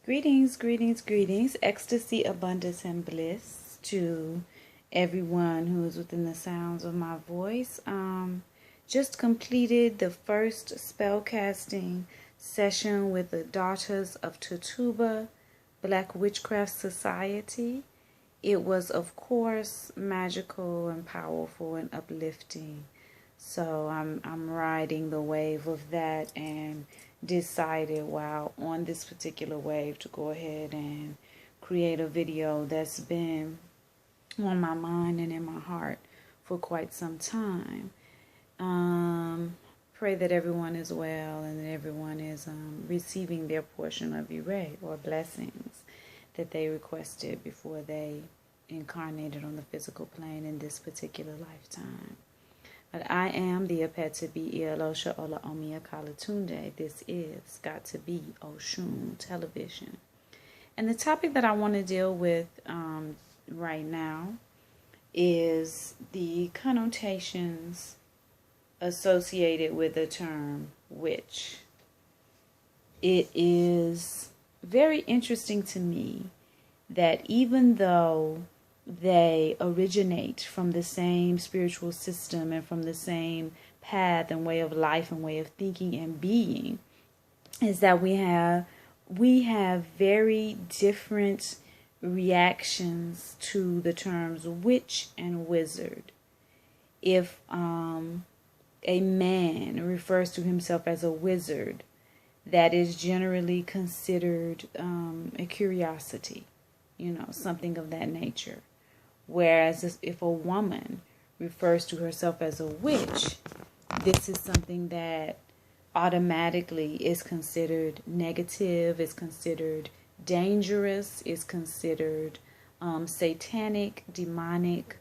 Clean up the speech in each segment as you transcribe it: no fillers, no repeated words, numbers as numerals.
Greetings, greetings, greetings, ecstasy, abundance, and bliss to everyone who is within the sounds of my voice. Just completed the first spell casting session with the Daughters of Tituba Black Witchcraft Society. It was, of course, magical and powerful and uplifting. So I'm riding the wave of that and decided while on this particular wave to go ahead and create a video that's been on my mind and in my heart for quite some time. Pray that everyone is well and that everyone is receiving their portion of Ire or blessings that they requested before they incarnated on the physical plane in this particular lifetime. But I am the Apetabi Ialosha Ola Omia Kalatunde. This is Got to Be Oshun Television. And the topic that I want to deal with right now is the connotations associated with the term witch. It is very interesting to me that even though they originate from the same spiritual system and from the same path and way of life and way of thinking and being, is that we have very different reactions to the terms witch and wizard. If a man refers to himself as a wizard, that is generally considered a curiosity, something of that nature. Whereas if a woman refers to herself as a witch, this is something that automatically is considered negative, is considered dangerous, is considered satanic, demonic.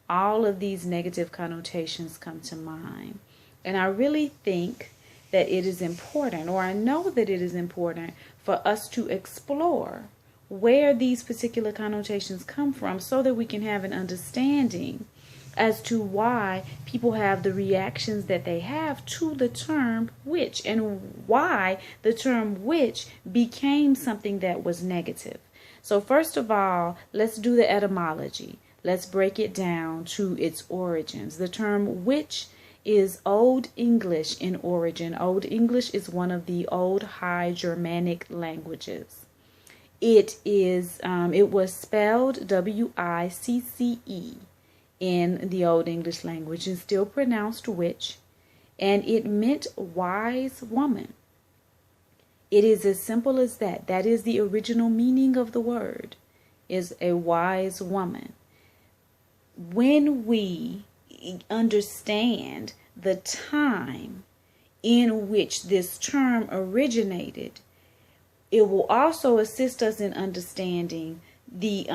All of these negative connotations come to mind. And I really think that it is important, or I know that it is important, for us to explore where these particular connotations come from so that we can have an understanding as to why people have the reactions that they have to the term witch and why the term witch became something that was negative. So first of all, let's do the etymology. Let's break it down to its origins. The term witch is Old English in origin. Old English is one of the old High Germanic languages. It was spelled W-I-C-C-E in the Old English language and still pronounced witch, and it meant wise woman. It is as simple as that. That is the original meaning of the word, is a wise woman. When we understand the time in which this term originated, it will also assist us in understanding the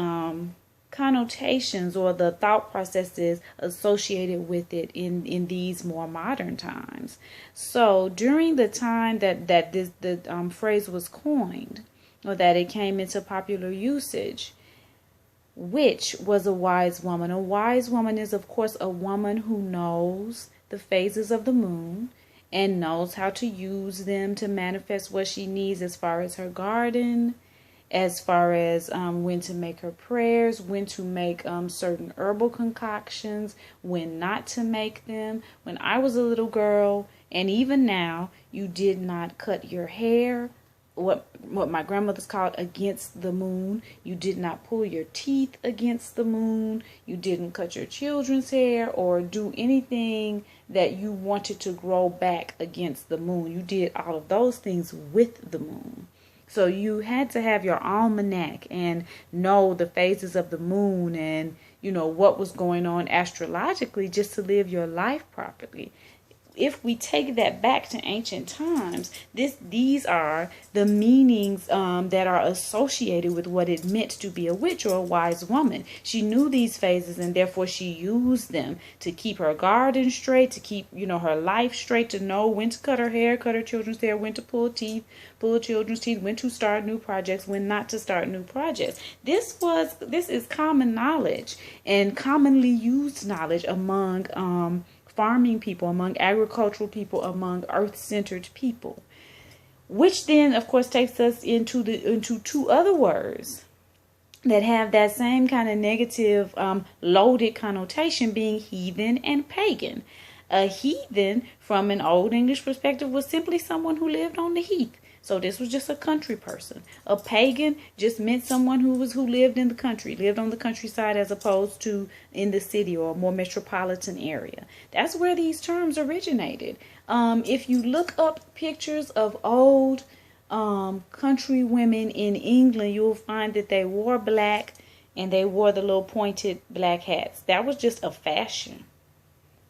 connotations or the thought processes associated with it in these more modern times. So during the time that the phrase was coined, or that it came into popular usage, witch was a wise woman. A wise woman is, of course, a woman who knows the phases of the moon and knows how to use them to manifest what she needs as far as her garden, as far as when to make her prayers, when to make certain herbal concoctions, when not to make them. When I was a little girl, and even now, you did not cut your hair, what my grandmother's called against the moon. You did not pull your teeth against the moon. You didn't cut your children's hair or do anything that you wanted to grow back against the moon. You did all of those things with the moon. So you had to have your almanac and know the phases of the moon and, what was going on astrologically just to live your life properly. If we take that back to ancient times, these are the meanings that are associated with what it meant to be a witch or a wise woman. She knew these phases, and therefore she used them to keep her garden straight, to keep her life straight, to know when to cut her hair, cut her children's hair, when to pull children's teeth, when to start new projects, when not to start new projects. This is common knowledge and commonly used knowledge among farming people, among agricultural people, among earth-centered people. which then, of course, takes us into two other words that have that same kind of negative, loaded connotation, being heathen and pagan. A heathen, from an Old English perspective, was simply someone who lived on the heath. So this was just a country person. A pagan just meant someone who lived in the country, lived on the countryside, as opposed to in the city or a more metropolitan area. That's where these terms originated. If you look up pictures of old country women in England, you'll find that they wore black and they wore the little pointed black hats. That was just a fashion.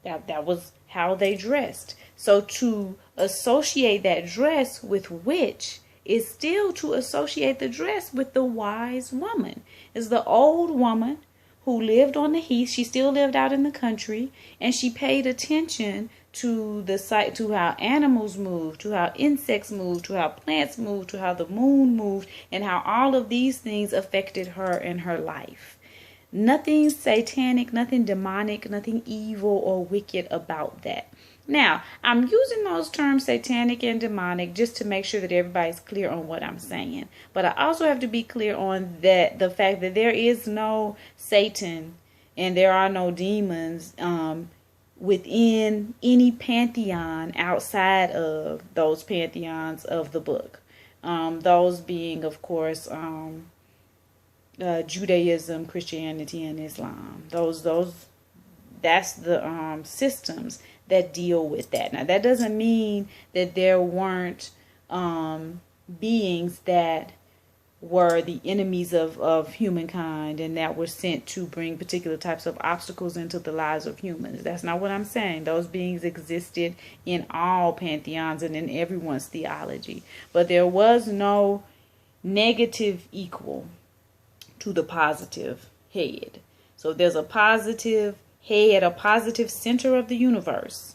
That was how they dressed. So to associate that dress with witch is still to associate the dress with the wise woman. It's the old woman who lived on the heath. She still lived out in the country, and she paid attention to the sight, to how animals moved, to how insects moved, to how plants moved, to how the moon moved, and how all of these things affected her and her life. Nothing satanic, nothing demonic, nothing evil or wicked about that. Now, I'm using those terms satanic and demonic just to make sure that everybody's clear on what I'm saying. But I also have to be clear on that the fact that there is no Satan and there are no demons within any pantheon outside of those pantheons of the book. Those being, of course, Judaism, Christianity, and Islam. That's the systems that deal with that. Now, that doesn't mean that there weren't beings that were the enemies of humankind and that were sent to bring particular types of obstacles into the lives of humans. That's not what I'm saying. Those beings existed in all pantheons and in everyone's theology. But there was no negative equal to the positive head. So there's a positive head, a positive center of the universe.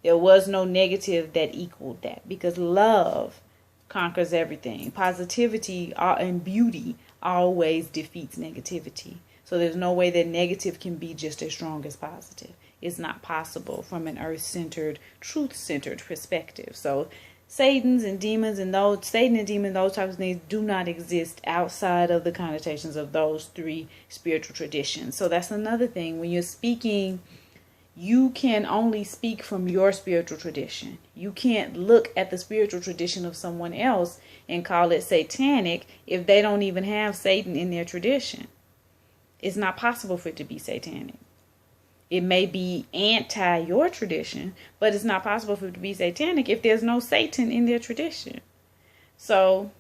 There was no negative that equaled that, because love conquers everything. Positivity and beauty always defeats negativity. So there's no way that negative can be just as strong as positive. It's not possible from an earth-centered, truth-centered perspective. So Satan and demons, those types of things do not exist outside of the connotations of those three spiritual traditions. So that's another thing. When you're speaking, you can only speak from your spiritual tradition. You can't look at the spiritual tradition of someone else and call it satanic if they don't even have Satan in their tradition. It's not possible for it to be satanic. It may be anti your tradition, but it's not possible for it to be satanic if there's no Satan in their tradition. So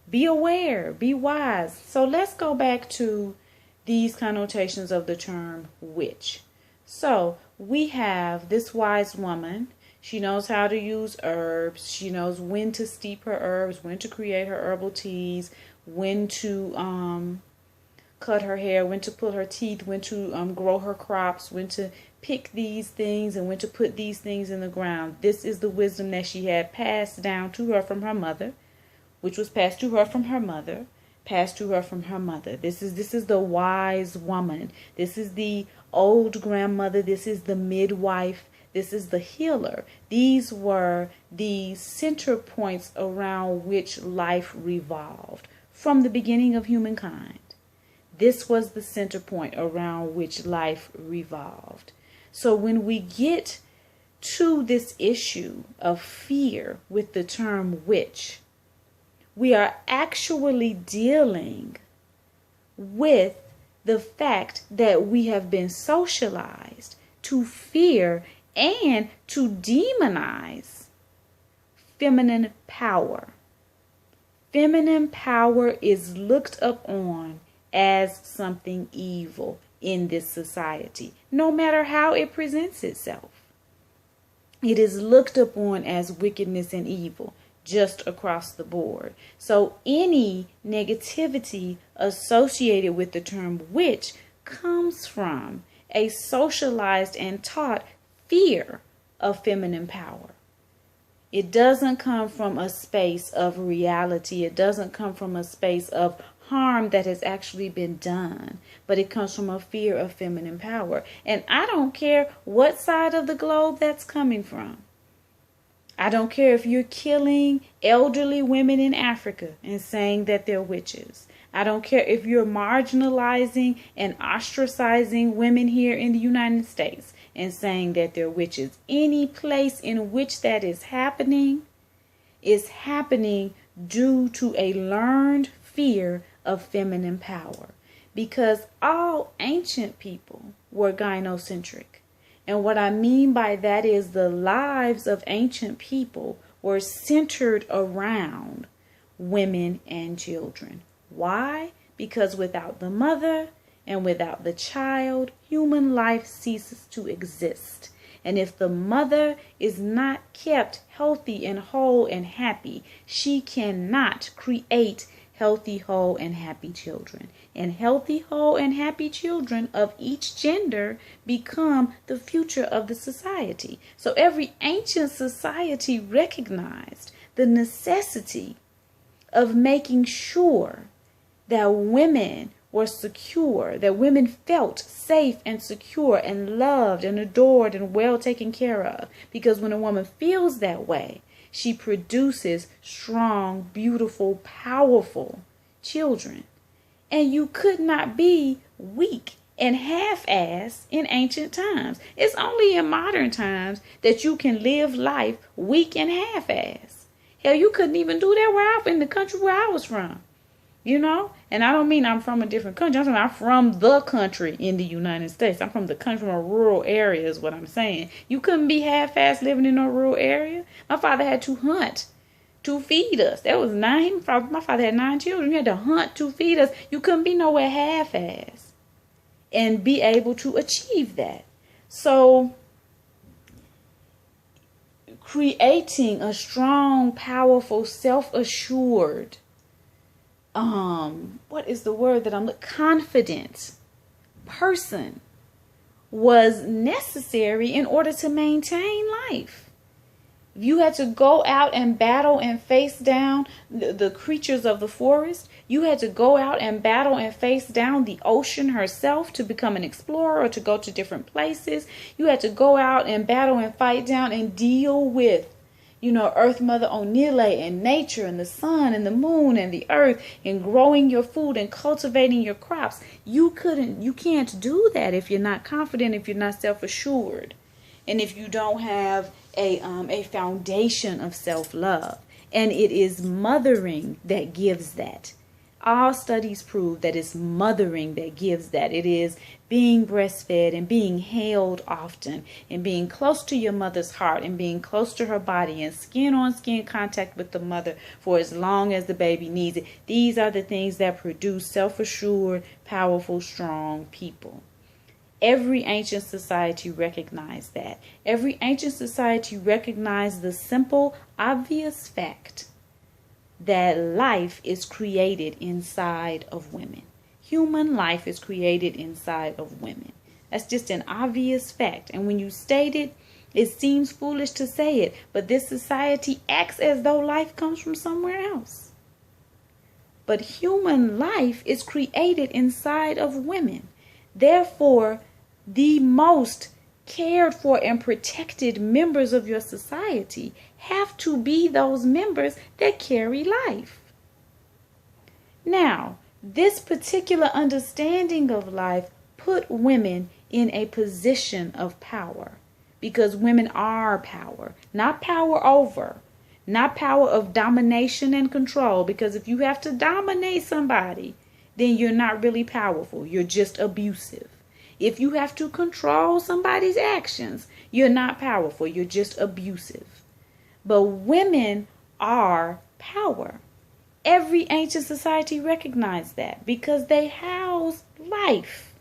be aware, be wise. So let's go back to these connotations of the term witch. So we have this wise woman. She knows how to use herbs. She knows when to steep her herbs, when to create her herbal teas, when to cut her hair, when to pull her teeth, when to grow her crops, when to pick these things, and when to put these things in the ground. This is the wisdom that she had passed down to her from her mother, which was passed to her from her mother, passed to her from her mother. This is the wise woman. This is the old grandmother. This is the midwife. This is the healer. These were the center points around which life revolved from the beginning of humankind. This was the center point around which life revolved. So when we get to this issue of fear with the term witch, we are actually dealing with the fact that we have been socialized to fear and to demonize feminine power. Feminine power is looked upon as something evil in this society, no matter how it presents itself. It is looked upon as wickedness and evil just across the board. So any negativity associated with the term witch comes from a socialized and taught fear of feminine power. It doesn't come from a space of reality. It doesn't come from a space of harm that has actually been done, but it comes from a fear of feminine power. And I don't care what side of the globe that's coming from. I don't care if you're killing elderly women in Africa and saying that they're witches. I don't care if you're marginalizing and ostracizing women here in the United States and saying that they're witches. Any place in which that is happening due to a learned fear of feminine power. Because all ancient people were gynocentric. And what I mean by that is the lives of ancient people were centered around women and children. Why? Because without the mother and without the child, human life ceases to exist. And if the mother is not kept healthy and whole and happy, she cannot create healthy, whole, and happy children. And healthy, whole, and happy children of each gender become the future of the society. So every ancient society recognized the necessity of making sure that women were secure, that women felt safe and secure and loved and adored and well taken care of. Because when a woman feels that way, she produces strong, beautiful, powerful children. And you could not be weak and half-assed in ancient times. It's only in modern times that you can live life weak and half-assed. Hell, you couldn't even do that in the country where I was from. You know, and I don't mean I'm from a different country. I'm from the country in the United States. I'm from the country, from a rural area is what I'm saying. You couldn't be half-assed living in a rural area. My father had to hunt to feed us. That was 9. My father had 9 children. You had to hunt to feed us. You couldn't be nowhere half-assed and be able to achieve that. So creating a strong, powerful, self-assured, what is the word that I'm looking? Confident person was necessary in order to maintain life. You had to go out and battle and face down the creatures of the forest. You had to go out and battle and face down the ocean herself to become an explorer or to go to different places. You had to go out and battle and fight down and deal with, Earth Mother Onile and nature and the sun and the moon and the earth and growing your food and cultivating your crops. You can't do that if you're not confident, if you're not self-assured, and if you don't have a foundation of self-love. And it is mothering that gives that. All studies prove that it's mothering that gives that. It is being breastfed and being held often and being close to your mother's heart and being close to her body and skin-on-skin contact with the mother for as long as the baby needs it. These are the things that produce self-assured, powerful, strong people. Every ancient society recognized that. Every ancient society recognized the simple, obvious fact that life is created inside of women. Human life is created inside of women. That's just an obvious fact. And when you state it, it seems foolish to say it, but this society acts as though life comes from somewhere else. But human life is created inside of women. Therefore, the most cared for and protected members of your society have to be those members that carry life. Now, this particular understanding of life put women in a position of power, because women are power, not power over, not power of domination and control, because if you have to dominate somebody, then you're not really powerful, you're just abusive. If you have to control somebody's actions, you're not powerful, you're just abusive. But women are power. Every ancient society recognized that because they house life.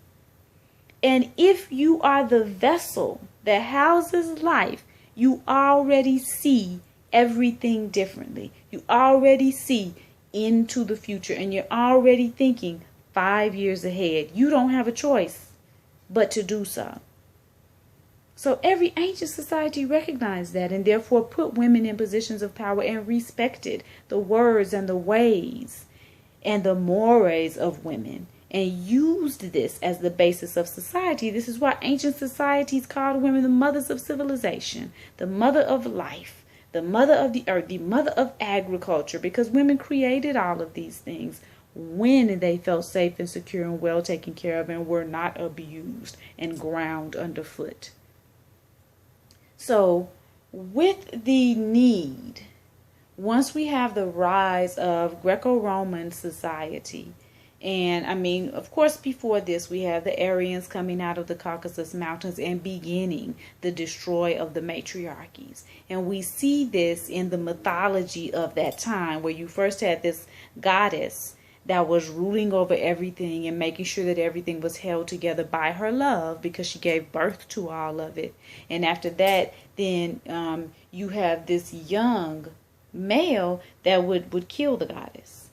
And if you are the vessel that houses life, you already see everything differently. You already see into the future and you're already thinking 5 years ahead. You don't have a choice but to do so. So every ancient society recognized that and therefore put women in positions of power and respected the words and the ways and the mores of women and used this as the basis of society. This is why ancient societies called women the mothers of civilization, the mother of life, the mother of the earth, the mother of agriculture, because women created all of these things when they felt safe and secure and well taken care of and were not abused and ground underfoot. So with the need, once we have the rise of Greco-Roman society, and I mean, of course, before this, we have the Aryans coming out of the Caucasus Mountains and beginning the destroy of the matriarchies. And we see this in the mythology of that time, where you first had this goddess that was ruling over everything and making sure that everything was held together by her love, because she gave birth to all of it. And after that, then you have this young male that would kill the goddess.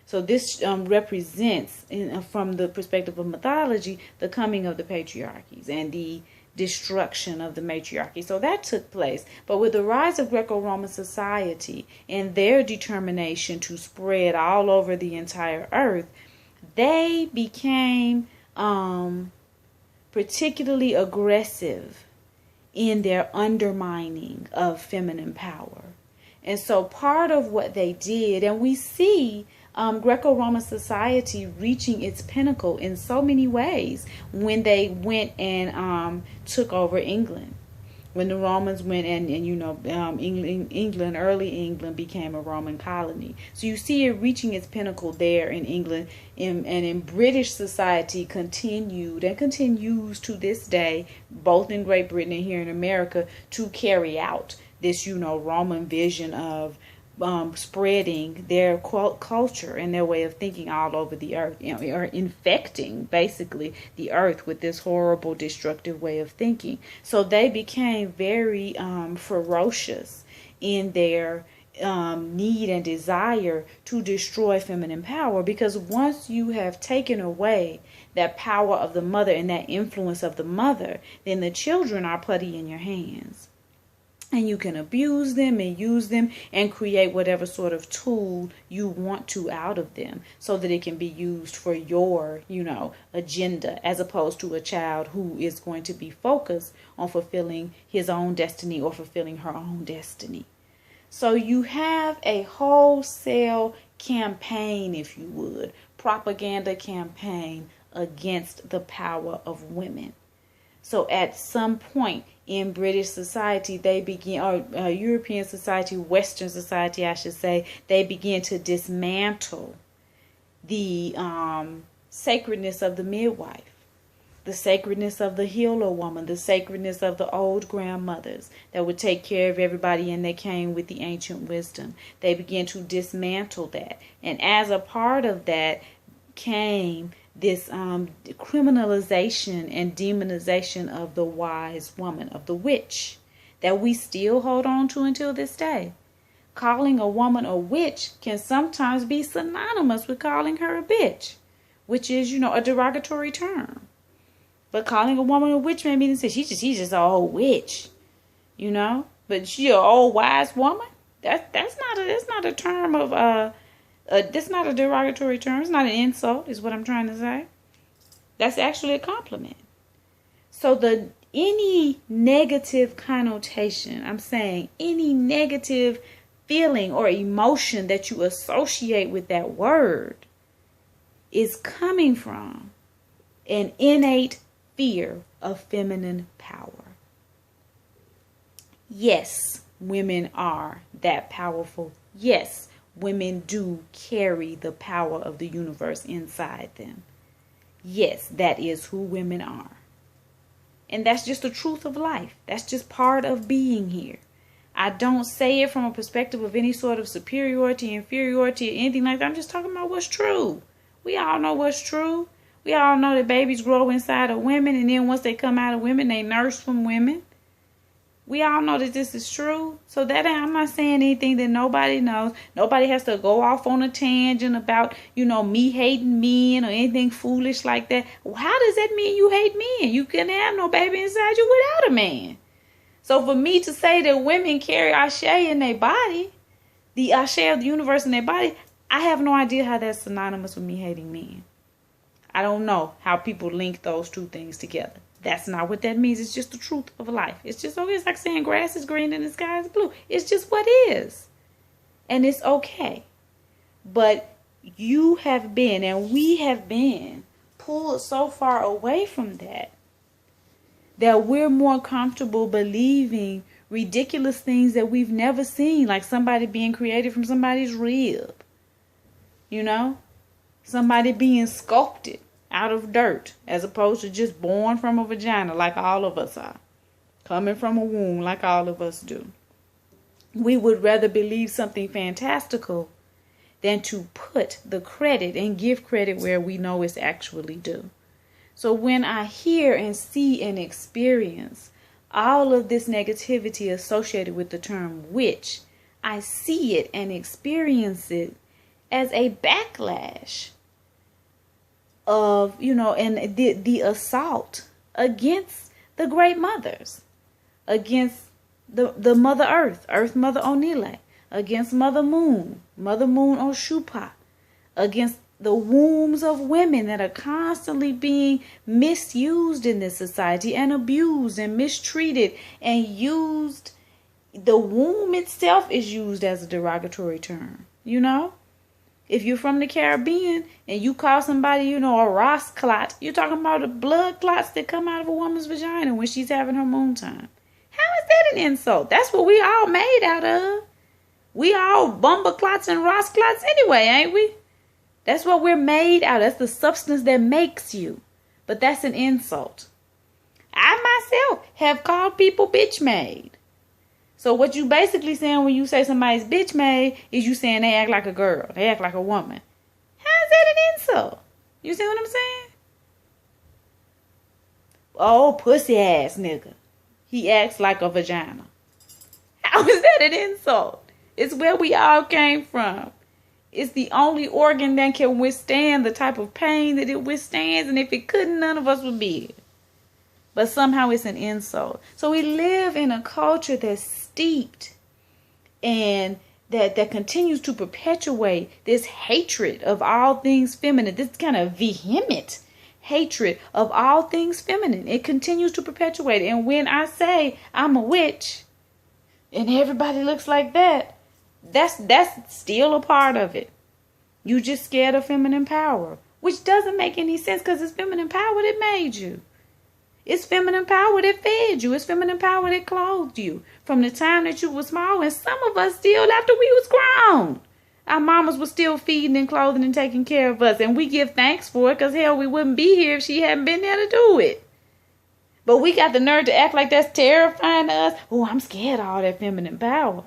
So this represents, from the perspective of mythology, the coming of the patriarchies and the destruction of the matriarchy. So that took place. But with the rise of Greco-Roman society and their determination to spread all over the entire earth, they became particularly aggressive in their undermining of feminine power. And so part of what they did, and we see Greco-Roman society reaching its pinnacle in so many ways when they went and took over England. When the Romans went and England, early England became a Roman colony. So you see it reaching its pinnacle there in England, and in British society continued and continues to this day, both in Great Britain and here in America, to carry out this, Roman vision of spreading their culture and their way of thinking all over the earth, or infecting basically the earth with this horrible, destructive way of thinking. So they became very ferocious in their need and desire to destroy feminine power, because once you have taken away that power of the mother and that influence of the mother, then the children are putty in your hands. And you can abuse them and use them and create whatever sort of tool you want to out of them, so that it can be used for your, agenda, as opposed to a child who is going to be focused on fulfilling his own destiny or fulfilling her own destiny. So you have a wholesale campaign, if you would, propaganda campaign against the power of women. So at some point in British society, they begin, or European society, Western society, I should say, they begin to dismantle the sacredness of the midwife, the sacredness of the healer woman, the sacredness of the old grandmothers that would take care of everybody, and they came with the ancient wisdom. They began to dismantle that. And as a part of that came this criminalization and demonization of the wise woman, of the witch, that we still hold on to until this day. Calling a woman a witch can sometimes be synonymous with calling her a bitch, which is, a derogatory term. But calling a woman a witch may mean she's just an old witch, But she an old wise woman. That's not a term of that's not a derogatory term. It's not an insult, is what I'm trying to say. That's actually a compliment. So any negative connotation, I'm saying any negative feeling or emotion that you associate with that word is coming from an innate fear of feminine power. Yes, women are that powerful. Yes, women do carry the power of the universe inside them. Yes, that is who women are. And that's just the truth of life. That's just part of being here. I don't say it from a perspective of any sort of superiority, inferiority, or anything like that. I'm just talking about what's true. We all know what's true. We all know that babies grow inside of women, and then once they come out of women, they nurse from women. We all know that this is true. So I'm not saying anything that nobody knows. Nobody has to go off on a tangent about, me hating men or anything foolish like that. How does that mean you hate men? You can have no baby inside you without a man. So for me to say that women carry Ashe in their body, the Ashe of the universe in their body, I have no idea how that's synonymous with me hating men. I don't know how people link those two things together. That's not what that means. It's just the truth of life. It's just okay. It's like saying grass is green and the sky is blue. It's just what is. And it's okay. But you have been, and we have been, pulled so far away from that we're more comfortable believing ridiculous things that we've never seen, like somebody being created from somebody's rib. You know? Somebody being sculpted out of dirt, as opposed to just born from a vagina like all of us are. Coming from a womb like all of us do. We would rather believe something fantastical than to put the credit and give credit where we know it's actually due. So when I hear and see and experience all of this negativity associated with the term witch, I see it and experience it as a backlash of, and the assault against the great mothers, against the Mother Earth, Earth Mother Onile, against Mother Moon Oshunpa, against the wombs of women that are constantly being misused in this society and abused and mistreated and used. The womb itself is used as a derogatory term, If you're from the Caribbean and you call somebody, a Ross clot, you're talking about the blood clots that come out of a woman's vagina when she's having her moon time. How is that an insult? That's what we all made out of. We all bumba clots and Ross clots anyway, ain't we? That's what we're made out of. That's the substance that makes you. But that's an insult. I myself have called people bitch made. So what you basically saying when you say somebody's bitch made is you saying they act like a girl. They act like a woman. How is that an insult? You see what I'm saying? Oh, pussy ass nigga. He acts like a vagina. How is that an insult? It's where we all came from. It's the only organ that can withstand the type of pain that it withstands. And if it couldn't, none of us would be here. But somehow it's an insult. So we live in a culture that's steeped and that continues to perpetuate this hatred of all things feminine. This kind of vehement hatred of all things feminine. It continues to perpetuate. And when I say I'm a witch and everybody looks like that, that's still a part of it. You just scared of feminine power, which doesn't make any sense because it's feminine power that made you. It's feminine power that fed you. It's feminine power that clothed you from the time that you were small. And some of us still after we was grown. Our mamas were still feeding and clothing and taking care of us. And we give thanks for it because hell, we wouldn't be here if she hadn't been there to do it. But we got the nerve to act like that's terrifying to us. Oh, I'm scared of all that feminine power.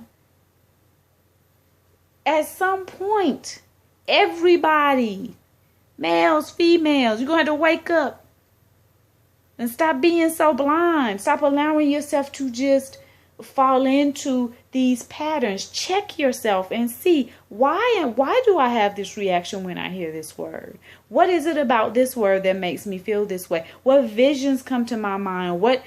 At some point, everybody, males, females, you're going to have to wake up and stop being so blind. Stop allowing yourself to just fall into these patterns. Check yourself and see why do I have this reaction when I hear this word? What is it about this word that makes me feel this way? What visions come to my mind? What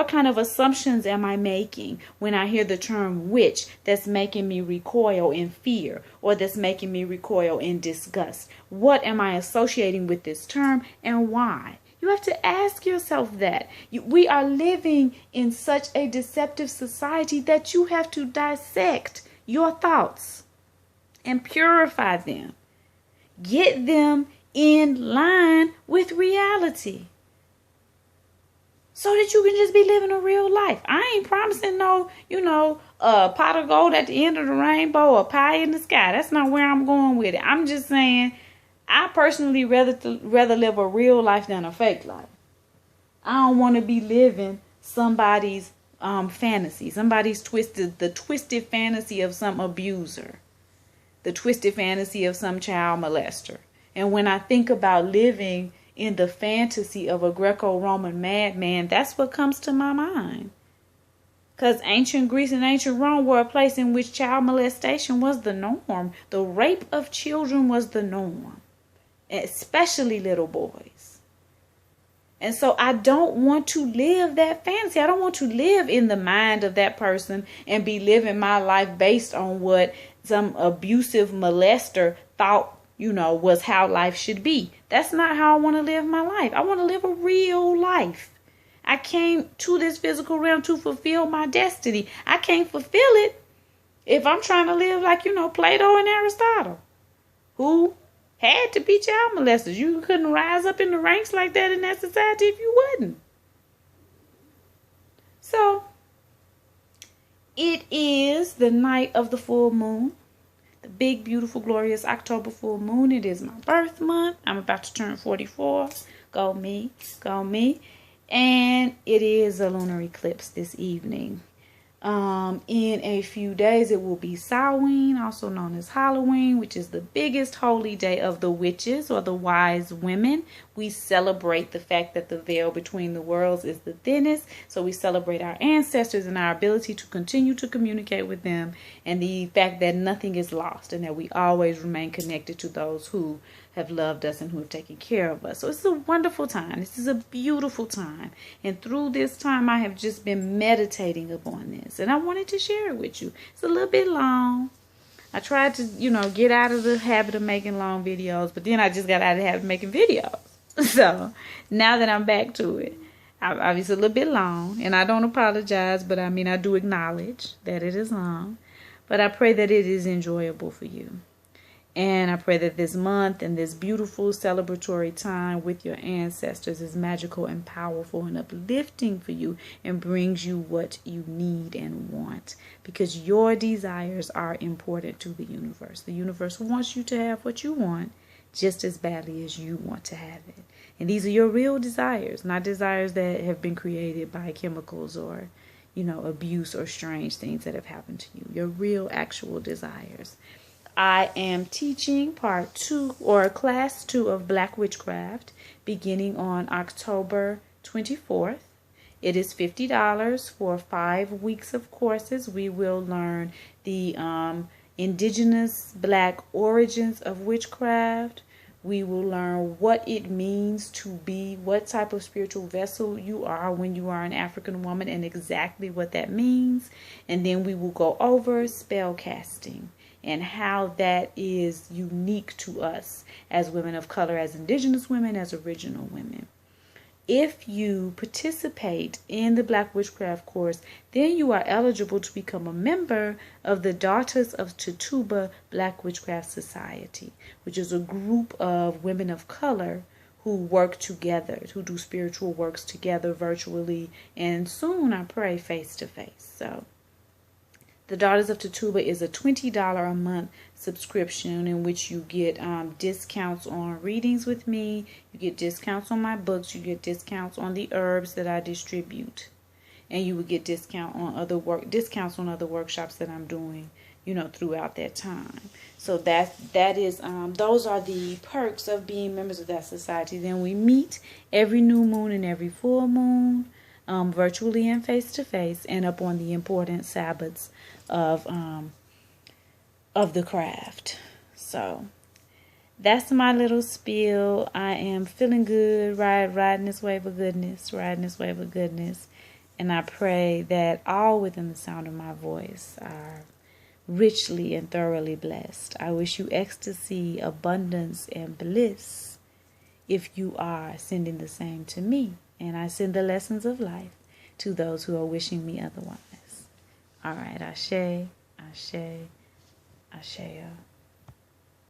kind of assumptions am I making when I hear the term witch that's making me recoil in fear or that's making me recoil in disgust? What am I associating with this term and why? You have to ask yourself that. We are living in such a deceptive society that you have to dissect your thoughts and purify them. Get them in line with reality so that you can just be living a real life. I ain't promising no, pot of gold at the end of the rainbow or pie in the sky. That's not where I'm going with it. I'm just saying I personally rather live a real life than a fake life. I don't want to be living somebody's fantasy, somebody's twisted fantasy of some abuser, the twisted fantasy of some child molester. And when I think about living in the fantasy of a Greco-Roman madman, that's what comes to my mind. Because ancient Greece and ancient Rome were a place in which child molestation was the norm. The rape of children was the norm. Especially little boys. And so I don't want to live that fantasy. I don't want to live in the mind of that person and be living my life based on what some abusive molester thought, was how life should be. That's not how I want to live my life. I want to live a real life I came to this physical realm to fulfill my destiny. I can't fulfill it if I'm trying to live like, Plato and Aristotle, who had to be child molesters. You couldn't rise up in the ranks like that in that society if you wouldn't. So, it is the night of the full moon. The big, beautiful, glorious October full moon. It is my birth month. I'm about to turn 44. Go me, go me. And it is a lunar eclipse this evening. In a few days, it will be Samhain, also known as Halloween, which is the biggest holy day of the witches or the wise women. We celebrate the fact that the veil between the worlds is the thinnest. So we celebrate our ancestors and our ability to continue to communicate with them, and the fact that nothing is lost and that we always remain connected to those who have loved us and who have taken care of us. So it's a wonderful time. This is a beautiful time. And through this time, I have just been meditating upon this. And I wanted to share it with you. It's a little bit long. I tried to, get out of the habit of making long videos. But then I just got out of the habit of making videos. So now that I'm back to it, obviously a little bit long. And I don't apologize. But I do acknowledge that it is long. But I pray that it is enjoyable for you. And I pray that this month and this beautiful celebratory time with your ancestors is magical and powerful and uplifting for you and brings you what you need and want, because your desires are important to the universe. The universe wants you to have what you want just as badly as you want to have it. And these are your real desires, not desires that have been created by chemicals or, abuse or strange things that have happened to you. Your real, actual desires. I am teaching part 2 or class 2 of Black Witchcraft beginning on October 24th. It is $50 for 5 weeks of courses. We will learn the indigenous Black origins of witchcraft. We will learn what it means to be, what type of spiritual vessel you are when you are an African woman and exactly what that means. And then we will go over spell casting and how that is unique to us as women of color, as indigenous women, as original women. If you participate in the Black Witchcraft course, then you are eligible to become a member of the Daughters of Tituba Black Witchcraft Society, which is a group of women of color who work together, who do spiritual works together virtually, and soon, I pray, face to face. So the Daughters of Tituba is a $20 a month subscription in which you get discounts on readings with me. You get discounts on my books. You get discounts on the herbs that I distribute. And you would get discounts on other workshops that I'm doing, throughout that time. So that is those are the perks of being members of that society. Then we meet every new moon and every full moon, virtually and face to face, and up on the important Sabbaths of the craft. So that's my little spiel. I am feeling good, riding this wave of goodness, and I pray that all within the sound of my voice are richly and thoroughly blessed. I wish you ecstasy, abundance, and bliss if you are sending the same to me, and I send the lessons of life to those who are wishing me otherwise. All right, Ashe, Ashe, Ashea.